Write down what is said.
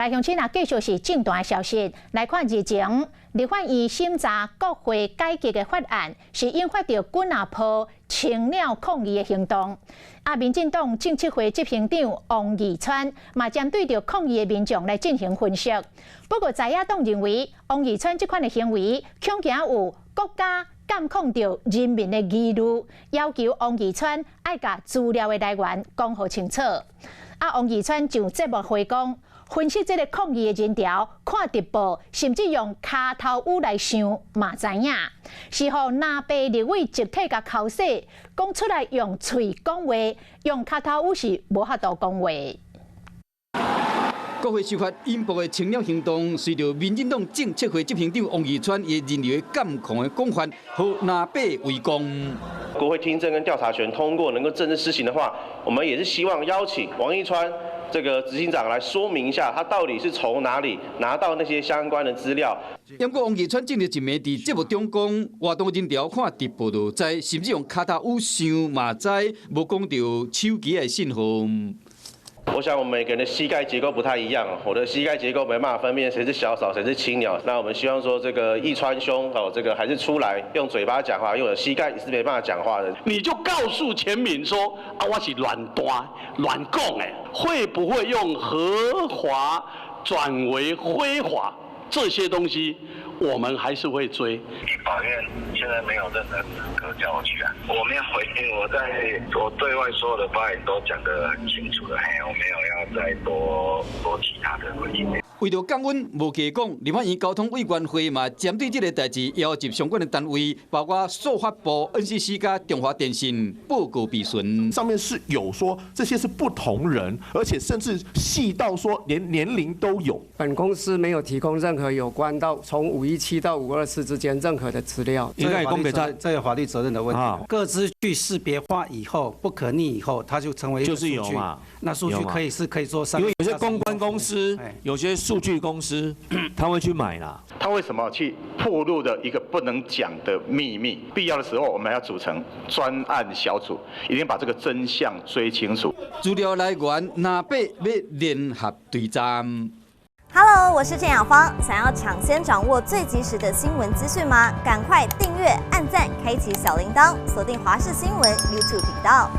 来，乡亲啊，继续是正大消息。来看日前，立法院审查国会改革的法案，是引发着滚下坡青鸟抗议的行动。民进党政策会执行长王义川嘛，针对着抗议的民众来进行分析。不过，在野党认为，王义川这款的行为，恐惊有国家监控着人民的疑虑，要求王义川爱把资料的来源讲好清楚。王义川就节目回讲，分析这个抗议的人条，看直播，甚至用骹头语来想，嘛知影是互南北立委集体甲口洗，讲出来用嘴讲话，用骹头语是无法度讲话。国会修法引爆的青鸟行动，随着民进党政策会执行长王义川也认为监控的讲法，和南北围攻。国会听证跟调查权通过，能够正式施行的话，我们也是希望邀请王义川这个执行长来说明一下，他到底是从哪里拿到那些相关的资料。不过王义川近日一暝伫节目中讲，活动人条看直播就知，甚至用骹头语想嘛知，无讲到手机的信号。我想我们每个人的膝盖结构不太一样，我的膝盖结构没办法分辨谁是小嫂谁是青鸟。那我们希望说这个义川兄这个还是出来用嘴巴讲话，用我的膝盖是没办法讲话的。你就告诉全民说我是乱端乱讲的，会不会用合法转为非法这些东西？我们还是会追。法院现在没有任何资格叫我去啊！我没有回应，我对外所有的发言都讲得很清楚了，我没有要再多其他的回应。为着降温无加讲，立法院交通委员会嘛，针对这个代志，要求相关的单位，包括数发部、NCC 加中华电信报告备询。上面是有说这些是不同人，而且甚至细到说连年龄都有。本公司没有提供任何有关到从517到524之间任何的资料。应该公给这有法律责任的问题。各资去识别化以后，不可逆以后，它就成为就是有嘛。那数据可以做上，因为有些公关公司，有些数据公司，他会去买啦。他为什么去暴露的一个不能讲的秘密？必要的时候，我们要组成专案小组，一定把这个真相追清楚。资料来源南北要联合对战。Hello， 我是郑雅芳。想要抢先掌握最及时的新闻资讯吗？赶快订阅、按赞、开启小铃铛，锁定华视新闻 YouTube 频道。